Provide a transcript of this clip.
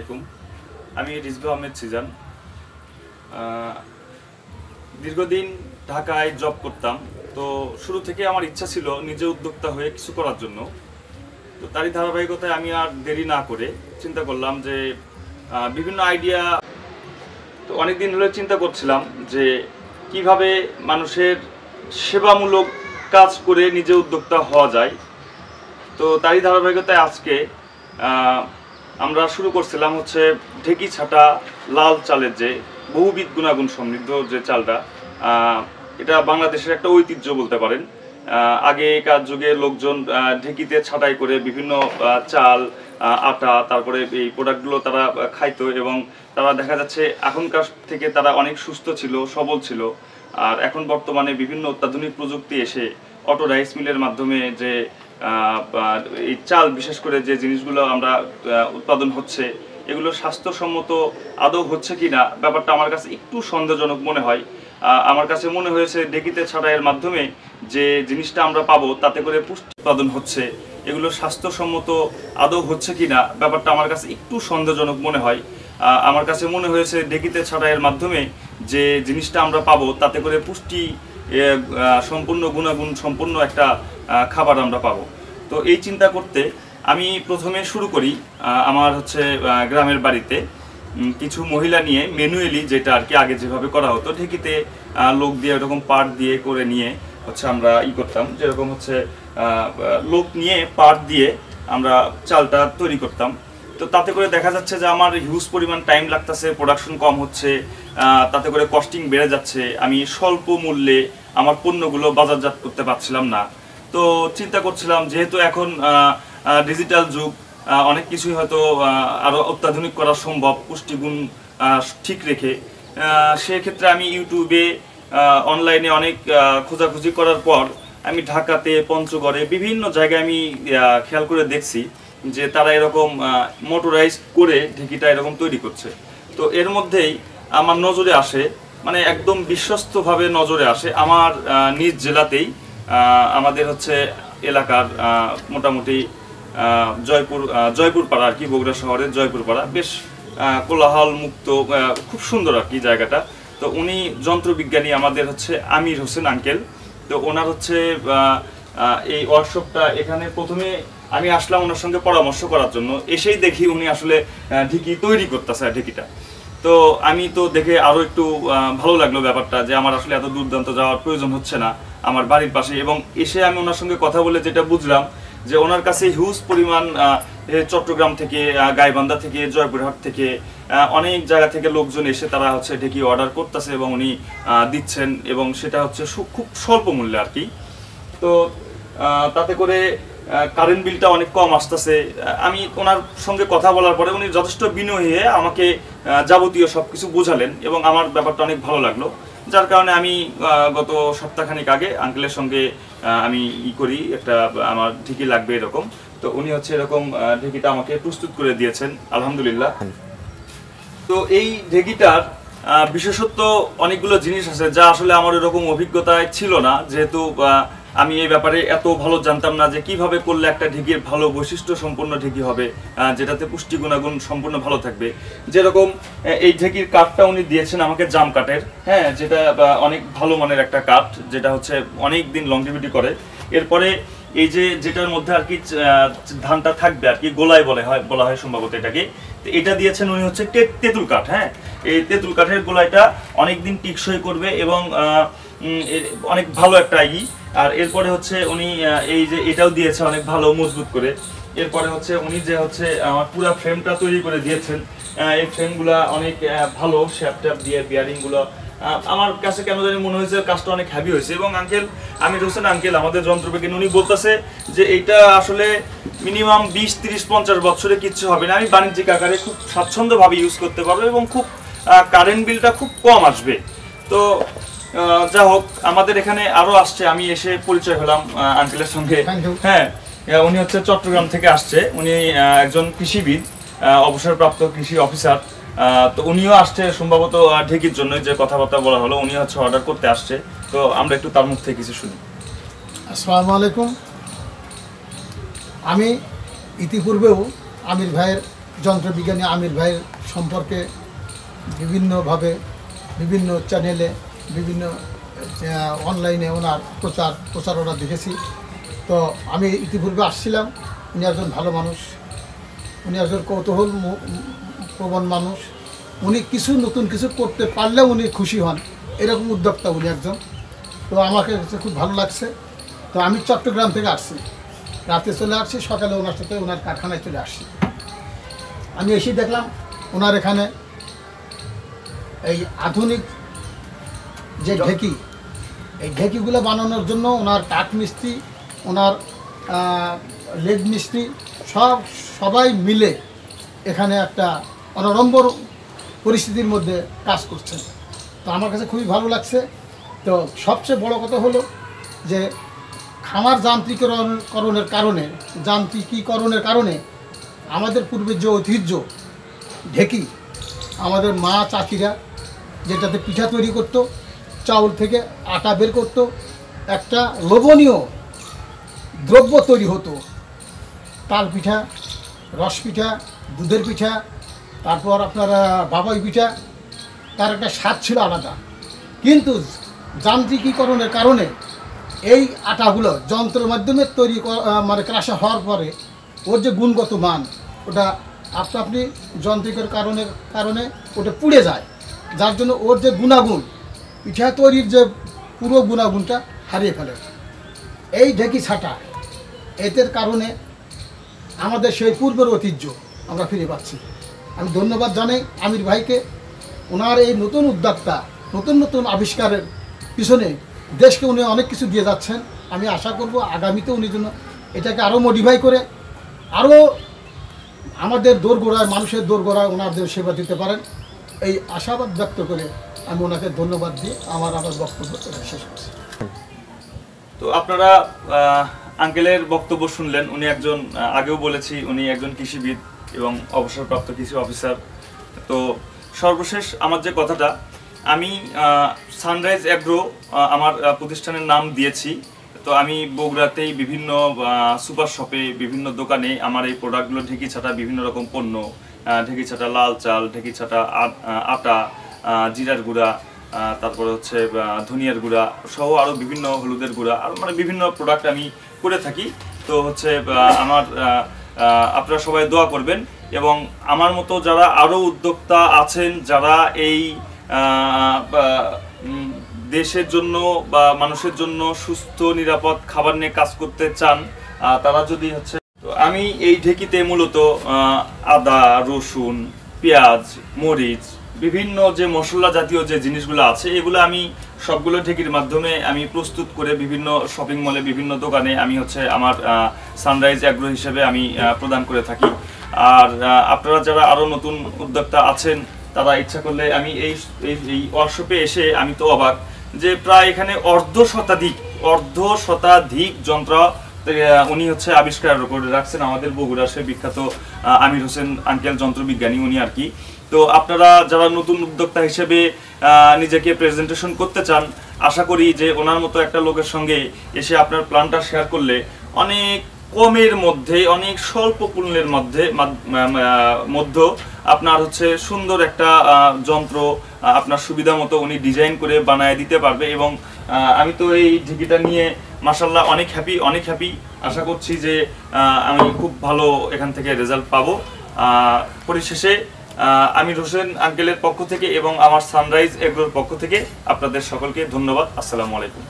আলাইকুম। আমি রিজভী আহমেদ সিজান। দীর্ঘদিন ঢাকায় জব করতাম। তো শুরু থেকে আমার ইচ্ছা ছিল নিজে উদ্যোক্তা হয়ে কিছু করার জন্য। তো তারই ধারাবাহিকতায় আমি আর দেরি না করে চিন্তা করলাম যে বিভিন্ন আইডিয়া। তো অনেকদিন হলে চিন্তা করছিলাম যে কিভাবে মানুষের সেবামূলক কাজ করে নিজে উদ্যোক্তা হওয়া যায়। তো তারই ধারাবাহিকতায় আজকে আমরা শুরু করছিলাম হচ্ছে ঢেকি ছাটা লাল চালের যে বহুবিধ গুণাগুণ সমৃদ্ধ যে চালটা, এটা বাংলাদেশের একটা ঐতিহ্য বলতে পারেন। আগেকার যুগে লোকজন ঢেকিতে ছাটাই করে বিভিন্ন চাল, আটা, তারপরে এই প্রোডাক্টগুলো তারা খাইতো এবং তারা দেখা যাচ্ছে এখনকার থেকে তারা অনেক সুস্থ ছিল, সবল ছিল। আর এখন বর্তমানে বিভিন্ন অত্যাধুনিক প্রযুক্তি এসে অটো রাইস মিলের মাধ্যমে যে এই চাল, বিশেষ করে যে জিনিসগুলো আমরা উৎপাদন হচ্ছে, এগুলো স্বাস্থ্যসম্মত আদৌ হচ্ছে কিনা ব্যাপারটা আমার কাছে একটু সন্দেহজনক মনে হয়। আমার কাছে মনে হয়েছে ঢেকিতে ছাঁটাইয়ের মাধ্যমে যে জিনিসটা আমরা পাবো তাতে করে পুষ্টি উৎপাদন হচ্ছে, এগুলো স্বাস্থ্যসম্মত আদৌ হচ্ছে কিনা ব্যাপারটা আমার কাছে একটু সন্দেহজনক মনে হয়। আমার কাছে মনে হয়েছে ঢেকিতে ছাঁটাইয়ের মাধ্যমে যে জিনিসটা আমরা পাবো তাতে করে পুষ্টি সম্পূর্ণ গুণাগুণ সম্পূর্ণ একটা খাবার আমরা পাবো। তো এই চিন্তা করতে আমি প্রথমে শুরু করি আমার হচ্ছে গ্রামের বাড়িতে কিছু মহিলা নিয়ে ম্যানুয়ালি, যেটা আর কি আগে যেভাবে করা হতো ঢেকিতে লোক দিয়ে এরকম পাট দিয়ে করে নিয়ে হচ্ছে আমরা করতাম, যেরকম হচ্ছে লোক নিয়ে পাট দিয়ে আমরা চালটা তৈরি করতাম। তো তাতে করে দেখা যাচ্ছে যে আমার হিউজ পরিমাণ টাইম লাগতেছে, প্রোডাকশন কম হচ্ছে, তাতে করে কস্টিং বেড়ে যাচ্ছে, আমি স্বল্প মূল্যে আমার পণ্যগুলো বাজারজাত করতে পারছিলাম না। তো চিন্তা করছিলাম যেহেতু এখন ডিজিটাল যুগ, অনেক কিছুই হয়তো আরও অত্যাধুনিক করা সম্ভব পুষ্টিগুণ ঠিক রেখে। সেক্ষেত্রে আমি ইউটিউবে অনলাইনে অনেক খোঁজাখুঁজি করার পর আমি ঢাকাতে, পঞ্চগড়ে বিভিন্ন জায়গায় আমি খেয়াল করে দেখছি যে তারা এরকম মোটরাইজ করে ঢেকিটা এরকম তৈরি করছে। তো এর মধ্যেই আমার নজরে আসে, মানে একদম বিশ্বস্তভাবে নজরে আসে আমার নিজ জেলাতেই, আমাদের হচ্ছে এলাকার মোটামুটি জয়পুর পাড়া আর কি, বগুড়া শহরের জয়পুর পাড়া, বেশ কোলাহল মুক্ত, খুব সুন্দর আর কি জায়গাটা। তো উনি যন্ত্রবিজ্ঞানী, আমাদের হচ্ছে আমির হোসেন আঙ্কেল। তো ওনার হচ্ছে এই ওয়ার্কশপটা এখানে প্রথমে আমি আসলাম ওনার সঙ্গে পরামর্শ করার জন্য। এসেই দেখি উনি আসলে ঢেকি তৈরি করতেছে ঢেকিটা। তো আমি তো দেখে আরও একটু ভালো লাগলো ব্যাপারটা, যে আমার আসলে এত দূরদান্ত যাওয়ার প্রয়োজন হচ্ছে না, আমার বাড়ির পাশে। এবং এসে আমি ওনার সঙ্গে কথা বলে যেটা বুঝলাম যে ওনার কাছে হিউজ পরিমাণ চট্টগ্রাম থেকে, গাইবান্ধা থেকে, জয়পুরহাট থেকে, অনেক জায়গা থেকে লোকজন এসে তারা হচ্ছে ঢেকি অর্ডার করতেছে এবং উনি দিচ্ছেন, এবং সেটা হচ্ছে খুব স্বল্প মূল্যে আর কি। তো তাতে করে কারেন্ট বিলটা অনেক কম আসতেছে। আমি ওনার সঙ্গে কথা বলার পরে উনি যথেষ্ট বিনয়ী হয়ে আমাকে যাবতীয় সব কিছু বোঝালেন এবং আমার ব্যাপারটা অনেক ভালো লাগলো, যার কারণে আমি গত সপ্তাহখানিক আগে আঙ্কেলের সঙ্গে আমি করি একটা, আমার ঢেকি লাগবে এরকম। তো উনি হচ্ছে এরকম ঢেকিটা আমাকে প্রস্তুত করে দিয়েছেন, আলহামদুলিল্লাহ। তো এই ঢেকিটার বিশেষত্ব অনেকগুলো জিনিস আছে যা আসলে আমার এরকম অভিজ্ঞতায় ছিল না, যেহেতু আমি এই ব্যাপারে এত ভালো জানতাম না যে কিভাবে করলে একটা ঢেকির ভালো বৈশিষ্ট্য সম্পন্ন ঢেকি হবে, যেটাতে পুষ্টি গুণাগুণ সম্পূর্ণ ভালো থাকবে। যেরকম এই ঢেকির কাঠটা উনি দিয়েছেন আমাকে জাম কাঠের, হ্যাঁ, যেটা অনেক ভালো মানের একটা কাঠ, যেটা হচ্ছে অনেক দিন লংজিভিটি করে। এরপরে এই যে যেটার মধ্যে আর কি ধানটা থাকবে আর কি, গোলাই বলা হয় সম্ভবত এটাকে, এটা দিয়েছেন উনি হচ্ছে তেঁতুল কাঠ। হ্যাঁ, এই তেঁতুল কাঠের গোলাইটা অনেকদিন টিকসই করবে এবং অনেক ভালো একটা আর এরপরে হচ্ছে উনি এই যে এটাও দিয়েছে অনেক ভালো মজবুত করে। এরপরে হচ্ছে উনি যে হচ্ছে আমার পুরো ফ্রেমটা তৈরি করে দিয়েছেন, এই ফ্রেমগুলো অনেক ভালো, শ্যাপ ট্যাপ দিয়ে বিয়ারিংগুলো আমার কাছে কেন জানি মনে হয়েছে কাজটা অনেক হ্যাভি হয়েছে। এবং আমির হোসেন আঙ্কেল, আমাদের যন্ত্রবিজ্ঞানী, উনি বলতেছে যে এইটা আসলে মিনিমাম 20, 30, 50 বছরে কিচ্ছু হবে না, আমি বাণিজ্যিক আকারে খুব স্বাচ্ছন্দ্যভাবে ইউজ করতে পারবো এবং খুব কারেন্ট বিলটা খুব কম আসবে। তো যা হোক, আমাদের এখানে আরো আসছে, আমি এসে পরিচয় হলাম আঙ্কেলের সঙ্গে। হ্যাঁ, উনি হচ্ছে চট্টগ্রাম থেকে আসছে, উনি একজন কৃষিবিদ, অবসরপ্রাপ্ত কৃষি অফিসার। তো উনিও আসছে সম্ভবত ঢেকির জন্য, যে কথাবার্তা বলা হলো, উনি হচ্ছে অর্ডার করতে আসছে। তো আমরা একটু তার মুখ থেকে কিছু শুনি। আসসালামু আলাইকুম। আমি ইতিপূর্বেও আমির ভাইয়ের যন্ত্রবিজ্ঞানী আমির ভাইয়ের সম্পর্কে বিভিন্নভাবে বিভিন্ন চ্যানেলে বিভিন্ন অনলাইনে ওনার প্রচারণা দেখেছি। তো আমি ইতিপূর্বে আসছিলাম। উনি একজন ভালো মানুষ, উনি একজন কৌতূহল প্রবণ মানুষ। উনি কিছু নতুন কিছু করতে পারলেও উনি খুশি হন, এরকম উদ্যোক্তা উনি একজন। তো আমাকে খুব ভালো লাগছে। তো আমি চট্টগ্রাম থেকে আসছি, রাতে চলে আসছি, সকালে ওনার সাথে ওনার কারখানায় চলে আসছি। আমি এসে দেখলাম ওনার এখানে এই আধুনিক যে ঢেকি, এই ঢেকিগুলো বানানোর জন্য ওনার কাঠ মিস্ত্রি, ওনার লেদ মিস্ত্রি সবাই মিলে এখানে একটা অনড়ম্বর পরিস্থিতির মধ্যে কাজ করছেন। তো আমার কাছে খুবই ভালো লাগছে। তো সবচেয়ে বড় কথা হলো যে খামার যান্ত্রিকীকরণের কারণে আমাদের পূর্বের যে ঐতিহ্য ঢেকি, আমাদের মা চাচিরা যেটাতে পিঠা তৈরি করত, চাউল থেকে আটা বের করত, একটা লোভনীয় দ্রব্য তৈরি হতো, তাল পিঠা, রস পিঠা, দুধের পিঠা, তারপর আপনার বাবাই পিঠা, তার একটা স্বাদ ছিল আলাদা। কিন্তু যান্ত্রিকীকরণের কারণে এই আটাগুলো যন্ত্রের মাধ্যমে তৈরি মানে ক্রাশা হওয়ার পরে ওর যে গুণগত মান, ওটা আপনি যান্ত্রিকের কারণে ওটা পুড়ে যায়, যার জন্য ওর যে গুণাগুণ, পিঠা তৈরির যে পুরো গুণাগুণটা হারিয়ে ফেলে। এই ঢেকি ছাটা এদের কারণে আমাদের সেই পূর্বের ঐতিহ্য আমরা ফিরে পাচ্ছি। আমি ধন্যবাদ জানাই আমির ভাইকে। ওনার এই নতুন উদ্যোক্তা, নতুন নতুন আবিষ্কারের পিছনে দেশকে উনি অনেক কিছু দিয়ে যাচ্ছেন। আমি আশা করব আগামীতে উনি যেন এটাকে আরও মডিফাই করে আরও আমাদের দোরগোড়ায়, মানুষের দোরগোড়ায় ওনাদের সেবা দিতে পারেন, এই আশাবাদ ব্যক্ত করে আমি ওনাকে ধন্যবাদ দিয়ে আমার বক্তব্য শেষ করছি। তো আপনারা আঙ্কেলের বক্তব্য শুনলেন। উনি একজন, আগেও বলেছি, উনি একজন কৃষিবিদ এবং অবসরপ্রাপ্ত কৃষি অফিসার। তো সর্বশেষ আমার যে কথাটা, আমি সানরাইজ অ্যাগ্রো আমার প্রতিষ্ঠানের নাম দিয়েছি। তো আমি বগুড়াতেই বিভিন্ন সুপার শপে, বিভিন্ন দোকানে আমার এই প্রোডাক্টগুলো, ঢেকি ছাটা বিভিন্ন রকম পণ্য, ঢেকি ছাটা লাল চাল, ঢেকি ছাটা আটা, জিরার গুঁড়া, তারপরে হচ্ছে ধনিয়ার গুঁড়া সহ আরও বিভিন্ন হলুদের গুঁড়া, আর মানে বিভিন্ন প্রোডাক্ট আমি করে থাকি। তো হচ্ছে আমার আপনারা সবাই দোয়া করবেন, এবং আমার মতো যারা আরও উদ্যোক্তা আছেন, যারা এই দেশের জন্য বা মানুষের জন্য সুস্থ নিরাপদ খাবার নিয়ে কাজ করতে চান, তারা যদি হচ্ছে, তো আমি এই ঢেকিতে মূলত আদা, রসুন, পেঁয়াজ, মরিচ, বিভিন্ন যে মশলা জাতীয় যে জিনিসগুলো আছে, এগুলো আমি সবগুলো ঢেকির মাধ্যমে আমি প্রস্তুত করে বিভিন্ন শপিং মলে, বিভিন্ন দোকানে আমি হচ্ছে আমার সানরাইজ অ্যাগ্রো হিসেবে আমি প্রদান করে থাকি। আর আপনারা যারা আরও নতুন উদ্যোক্তা আছেন, তারা ইচ্ছা করলে আমি এই ওয়ার্কশপে এসে আমি তো অবাক যে প্রায় এখানে অর্ধ শতাধিক যন্ত্র উনি হচ্ছে আবিষ্কার করে রাখছেন। আমাদের বগুড়ার সে বিখ্যাত আমির হোসেন আঙ্কেল যন্ত্রবিজ্ঞানী, উনি আর কি। তো আপনারা যারা নতুন উদ্যোক্তা হিসেবে নিজেকে প্রেজেন্টেশন করতে চান, আশা করি যে ওনার মতো একটা লোকের সঙ্গে এসে আপনার প্ল্যানটা শেয়ার করলে অনেক কমের মধ্যে, অনেক স্বল্প মূল্যের মধ্যে আপনার হচ্ছে সুন্দর একটা যন্ত্র আপনার সুবিধা মতো উনি ডিজাইন করে বানায় দিতে পারবে। এবং আমি তো এই ঢেকিটা নিয়ে মাশাআল্লাহ অনেক হ্যাপি। আশা করছি যে আমি খুব ভালো এখান থেকে রেজাল্ট পাবো। পরিশেষে আমির হোসেন আঙ্কেলের পক্ষ থেকে এবং আমার সানরাইজ এগ্রোর পক্ষ থেকে আপনাদের সকলকে ধন্যবাদ। আসসালামু আলাইকুম।